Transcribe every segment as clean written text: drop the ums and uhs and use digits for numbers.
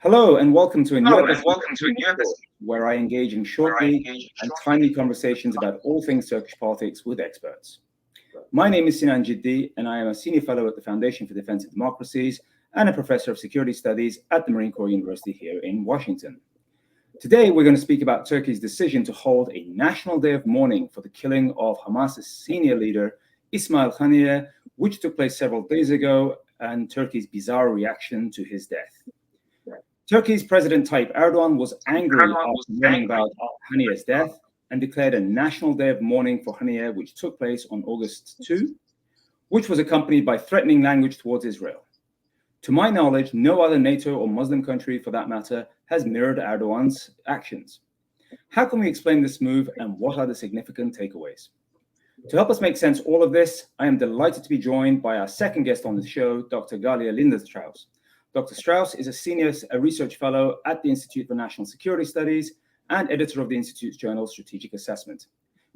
Hello and welcome to a new episode where I engage in shortly and timely conversations about all things Turkish politics with experts. My name is Sinan and I am a senior fellow at the Foundation for Defense of Democracies and a professor of security studies at the Marine Corps University here in Washington. Today, we're going to speak about Turkey's decision to hold a national day of mourning for the killing of Hamas's senior leader, Ismail Haniyeh, which took place several days ago, and Turkey's bizarre reaction to his death. Turkey's President Tayyip Erdogan was angry after learning about Haniyeh's death and declared a national day of mourning for Haniyeh, which took place on August 2, which was accompanied by threatening language towards Israel. To my knowledge, no other NATO or Muslim country, for that matter, has mirrored Erdogan's actions. How can we explain this move, and what are the significant takeaways? To help us make sense of all of this, I am delighted to be joined by our second guest on the show, Dr. Gallia Lindenstrauss. Dr. Strauss is a senior research fellow at the Institute for National Security Studies and editor of the Institute's journal Strategic Assessment.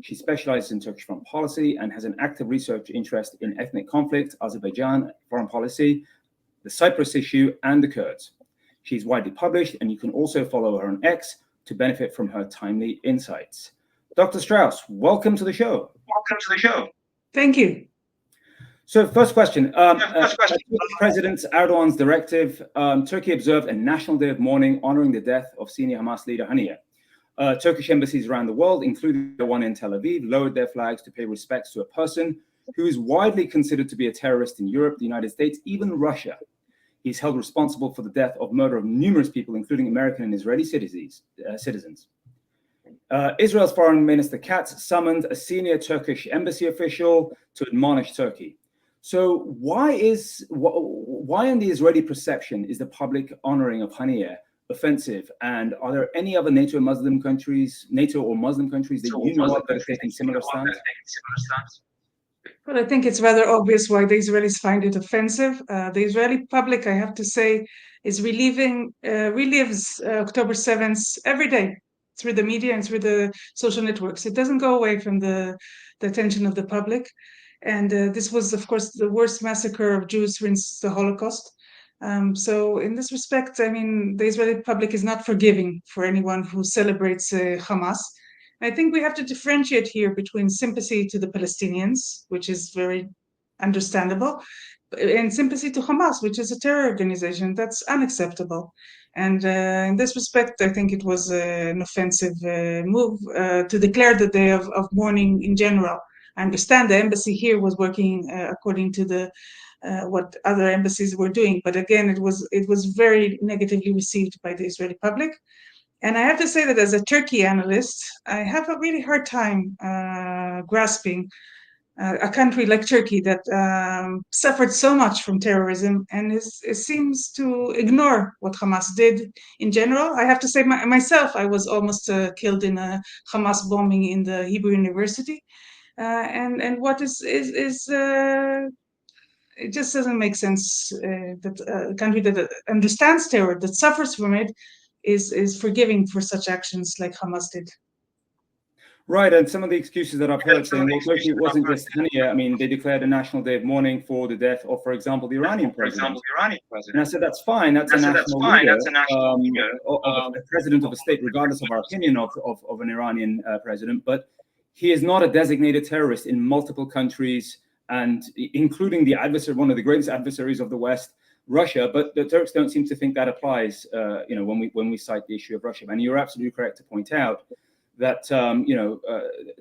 She specializes in Turkish foreign policy and has an active research interest in ethnic conflict, Azerbaijan foreign policy, the Cyprus issue, and the Kurds. She's widely published, and you can also follow her on X to benefit from her timely insights. Dr. Strauss, welcome to the show. Thank you. So first question, President Erdogan's directive, Turkey observed a national day of mourning honoring the death of senior Hamas leader Haniyeh. Turkish embassies around the world, including the one in Tel Aviv, lowered their flags to pay respects to a person who is widely considered to be a terrorist in Europe, the United States, even Russia. He's held responsible for the death of murder of numerous people, including American and Israeli citizens. Israel's Foreign Minister Katz summoned a senior Turkish embassy official to admonish Turkey. So why in the Israeli perception is the public honoring of Haniyeh offensive? And are there any other NATO or Muslim countries that you know of that are taking similar stance? Well, I think it's rather obvious why the Israelis find it offensive. The Israeli public, I have to say, is relives October 7th every day through the media and through the social networks. It doesn't go away from the attention of the public. And this was, of course, the worst massacre of Jews since the Holocaust. So in this respect, I mean, the Israeli public is not forgiving for anyone who celebrates Hamas. I think we have to differentiate here between sympathy to the Palestinians, which is very understandable, and sympathy to Hamas, which is a terror organization. That's unacceptable. And in this respect, I think it was an offensive move to declare the day of mourning in general. I understand the embassy here was working according to the what other embassies were doing, but again, it was very negatively received by the Israeli public. And I have to say that as a Turkey analyst, I have a really hard time grasping a country like Turkey that suffered so much from terrorism and it seems to ignore what Hamas did in general. I have to say myself, I was almost killed in a Hamas bombing in the Hebrew University. And what is it just doesn't make sense that a country that understands terror, that suffers from it, is forgiving for such actions like Hamas did. Right, and some of the excuses that I've heard saying, well, Turkey wasn't just Haniyeh. I mean, they declared a national day of mourning for the death of, for example, the Iranian president. And I said, that's fine. That's a national leader, the president of a state, regardless of our opinion of an Iranian president. But he is not a designated terrorist in multiple countries, and including the adversary, one of the greatest adversaries of the West, Russia. But the Turks don't seem to think that applies. When we cite the issue of Russia, and you're absolutely correct to point out that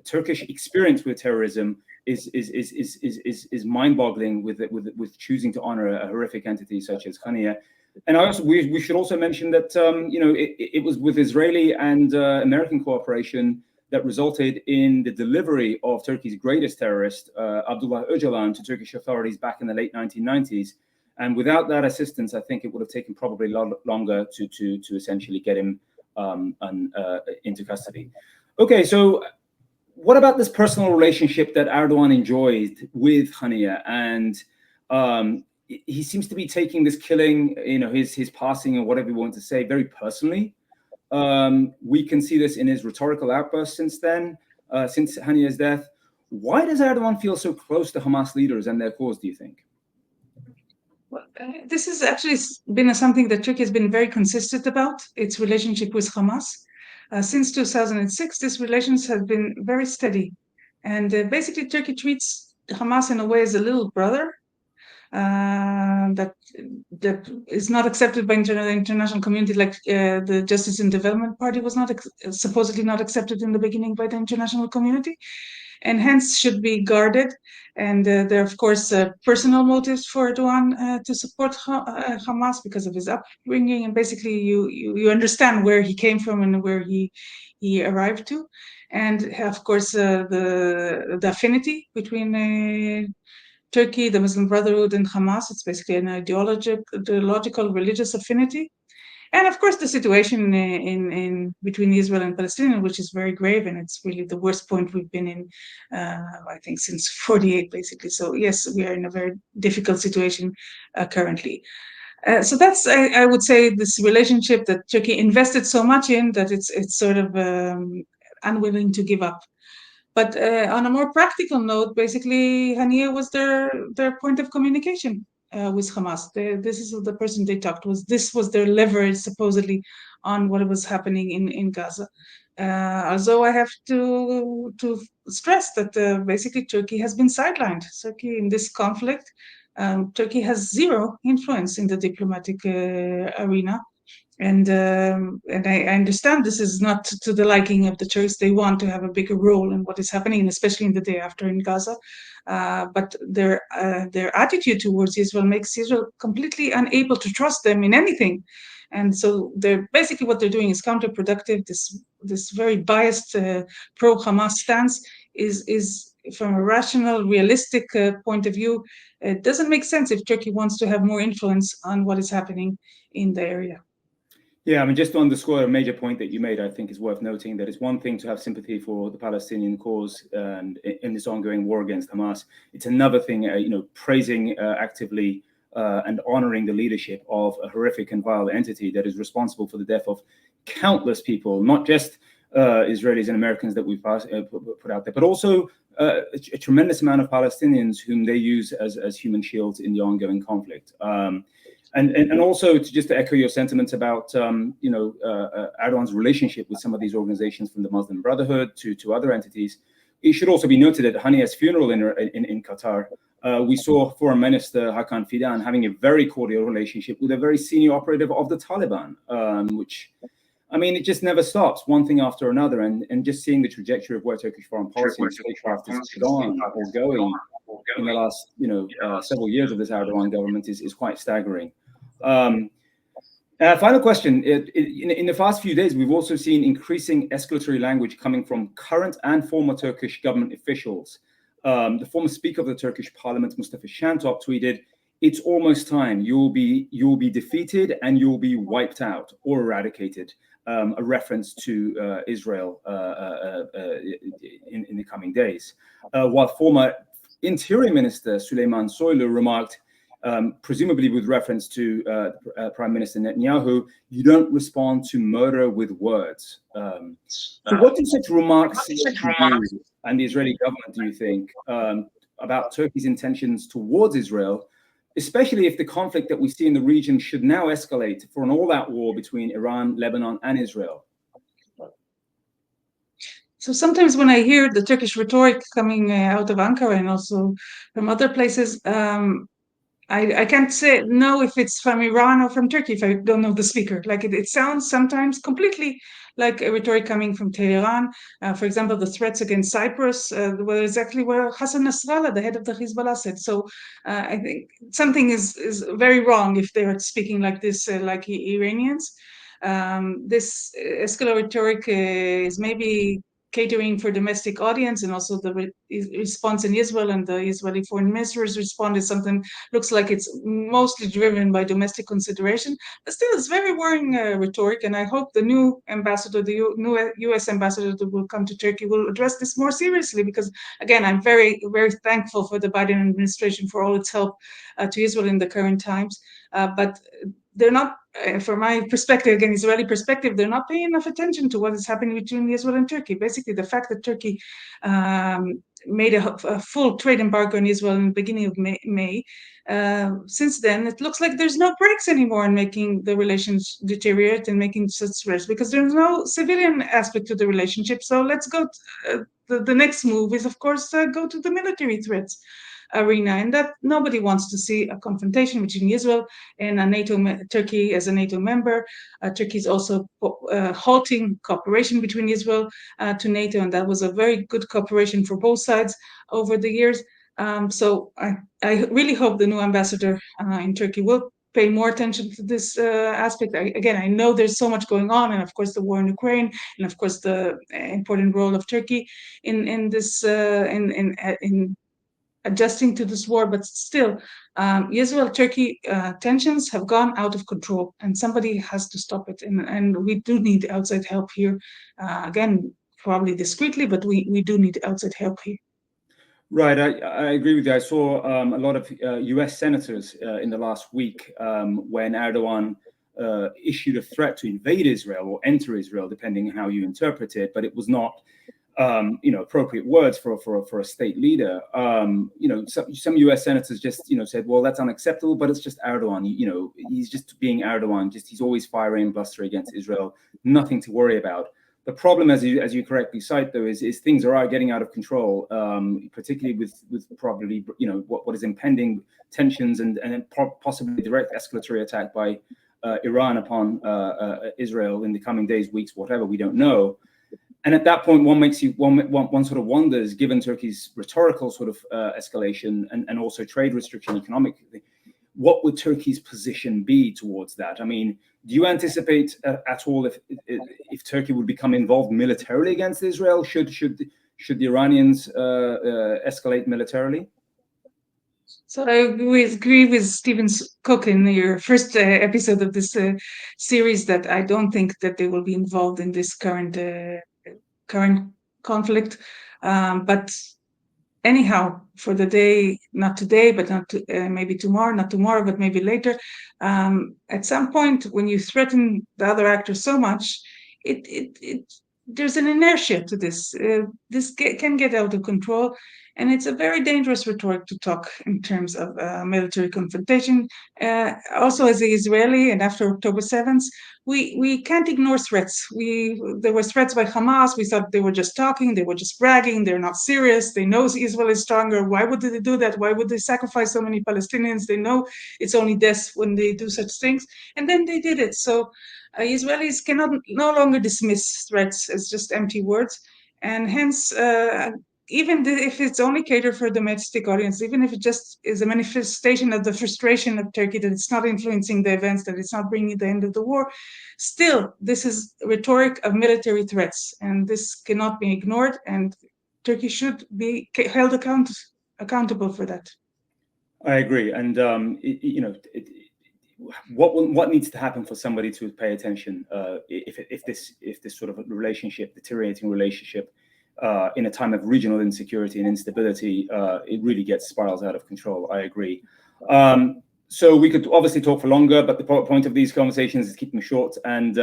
Turkish experience with terrorism is mind-boggling with choosing to honor a horrific entity such as Haniyeh. And we should also mention that it was with Israeli and American cooperation that resulted in the delivery of Turkey's greatest terrorist, Abdullah Öcalan, to Turkish authorities back in the late 1990s. And without that assistance, I think it would have taken probably longer to essentially get him into custody. Okay, so what about this personal relationship that Erdogan enjoyed with Haniyeh? And he seems to be taking this killing, his passing or whatever you want to say, very personally. We can see this in his rhetorical outbursts since then, since Haniyeh's death. Why does Erdogan feel so close to Hamas leaders and their cause, do you think? Well, this has actually been something that Turkey has been very consistent about, its relationship with Hamas. Since 2006, these relations have been very steady. And basically, Turkey treats Hamas in a way as a little brother that is not accepted by the international community, like the Justice and Development Party was not supposedly not accepted in the beginning by the international community, and hence should be guarded. And there are, of course, personal motives for Erdogan to support Hamas because of his upbringing, and basically you understand where he came from and where he arrived to, and of course the affinity between Turkey, the Muslim Brotherhood, and Hamas. It's basically an ideological, religious affinity. And of course, the situation in between Israel and Palestine, which is very grave, and it's really the worst point we've been in, I think, since '48, basically. So yes, we are in a very difficult situation currently. So that's, I would say, this relationship that Turkey invested so much in that it's sort of unwilling to give up. But on a more practical note, basically, Haniyeh was their point of communication with Hamas. This is the person they talked with. This was their leverage, supposedly, on what was happening in Gaza. Although I have to stress that basically Turkey has been sidelined. Turkey in this conflict, Turkey has zero influence in the diplomatic arena. And I understand this is not to the liking of the Turks. They want to have a bigger role in what is happening, especially in the day after in Gaza. But their attitude towards Israel makes Israel completely unable to trust them in anything. And so they're basically what they're doing is counterproductive. This very biased pro-Hamas stance is from a rational, realistic point of view. It doesn't make sense if Turkey wants to have more influence on what is happening in the area. Yeah, I mean, just to underscore a major point that you made, I think is worth noting that it's one thing to have sympathy for the Palestinian cause and in this ongoing war against Hamas. It's another thing, praising actively and honoring the leadership of a horrific and vile entity that is responsible for the death of countless people, not just Israelis and Americans that we've put out there, but also a tremendous amount of Palestinians whom they use as human shields in the ongoing conflict. And also to echo your sentiments about Erdogan's relationship with some of these organizations, from the Muslim Brotherhood to other entities. It should also be noted at Haniyeh's funeral in Qatar, we saw Foreign Minister Hakan Fidan having a very cordial relationship with a very senior operative of the Taliban, which, I mean, it just never stops, one thing after another. And just seeing the trajectory of where Turkish foreign policy is gone or going in the last several years of this Erdogan government is quite staggering. Final question. In the past few days, we've also seen increasing escalatory language coming from current and former Turkish government officials. The former Speaker of the Turkish Parliament, Mustafa Şentop, tweeted, "It's almost time. You'll be defeated and you'll be wiped out or eradicated." A reference to Israel in the coming days. While former Interior Minister Süleyman Soylu remarked, presumably with reference to Prime Minister Netanyahu, "You don't respond to murder with words." So what do such remarks say to you and the Israeli government, do you think, about Turkey's intentions towards Israel, especially if the conflict that we see in the region should now escalate for an all-out war between Iran, Lebanon, and Israel? So sometimes when I hear the Turkish rhetoric coming out of Ankara and also from other places, I can't know if it's from Iran or from Turkey if I don't know the speaker. Like it sounds sometimes completely like a rhetoric coming from Tehran. For example, the threats against Cyprus were exactly where Hassan Nasrallah, the head of the Hezbollah, said. So I think something is very wrong if they are speaking like this, like Iranians. This escalatory rhetoric is maybe catering for domestic audience, and also the response in Israel and the Israeli foreign minister's response is something looks like it's mostly driven by domestic consideration, but still it's very worrying rhetoric. And I hope the new ambassador, the new US ambassador that will come to Turkey will address this more seriously, because again, I'm very, very thankful for the Biden administration for all its help to Israel in the current times. But they're not, from my perspective, again, Israeli perspective, they're not paying enough attention to what is happening between Israel and Turkey. Basically, the fact that Turkey made a full trade embargo on Israel in the beginning of May since then, it looks like there's no breaks anymore in making the relations deteriorate and making such threats, because there's no civilian aspect to the relationship. So let's go. The next move is, of course, go to the military threats arena, and that nobody wants to see a confrontation between Israel and Turkey as a NATO member. Turkey is also halting cooperation between Israel to NATO, and that was a very good cooperation for both sides over the years. So I really hope the new ambassador in Turkey will pay more attention to this aspect. I know there's so much going on, and of course the war in Ukraine, and of course the important role of Turkey in this in adjusting to this war, but still, Israel-Turkey tensions have gone out of control, and somebody has to stop it. And we do need outside help here. Again, probably discreetly, but we do need outside help here. Right, I agree with you. I saw a lot of US senators in the last week when Erdogan issued a threat to invade Israel or enter Israel, depending on how you interpret it, but it was not appropriate words for a state leader. Some US senators just said, well, that's unacceptable, but it's just Erdogan. He's just being Erdogan. He's always firing and blustering against Israel. Nothing to worry about. The problem, as you correctly cite, though, is things are getting out of control, particularly with probably what is impending tensions and possibly direct escalatory attack by Iran upon Israel in the coming days, weeks, whatever, we don't know. And at that point, one sort of wonders, given Turkey's rhetorical sort of escalation and also trade restriction economically, what would Turkey's position be towards that? I mean, do you anticipate at all if Turkey would become involved militarily against Israel? Should the Iranians escalate militarily? So I agree with Stephen Cook in your first episode of this series that I don't think that they will be involved in this current conflict. But anyhow, for the day, not today, but maybe tomorrow, not tomorrow, but maybe later, at some point when you threaten the other actor so much, there's an inertia to this. This can get out of control, and it's a very dangerous rhetoric to talk in terms of military confrontation. Also, as an Israeli, and after October 7th, we can't ignore threats. There were threats by Hamas. We thought they were just talking, they were just bragging, they're not serious. They know Israel is stronger. Why would they do that? Why would they sacrifice so many Palestinians? They know it's only death when they do such things. And then they did it. So Israelis cannot no longer dismiss threats as just empty words. And hence, even if it's only catered for a domestic audience, even if it just is a manifestation of the frustration of Turkey that it's not influencing the events, that it's not bringing the end of the war, still, this is rhetoric of military threats, and this cannot be ignored, and Turkey should be held accountable for that. I agree, and what needs to happen for somebody to pay attention if this sort of deteriorating relationship in a time of regional insecurity and instability, it really spirals out of control. I agree. So we could obviously talk for longer, but the point of these conversations is keep them short. And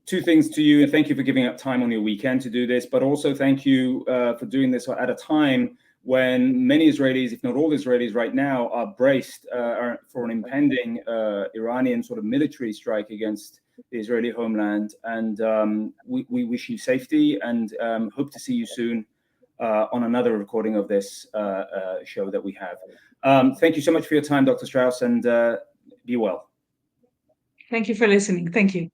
two things to you. Thank you for giving up time on your weekend to do this, but also thank you for doing this at a time when many Israelis, if not all Israelis right now, are braced for an impending Iranian sort of military strike against the Israeli homeland. And we wish you safety and hope to see you soon on another recording of this show that we have. Thank you so much for your time, Dr. Strauss, and be well. Thank you for listening. Thank you.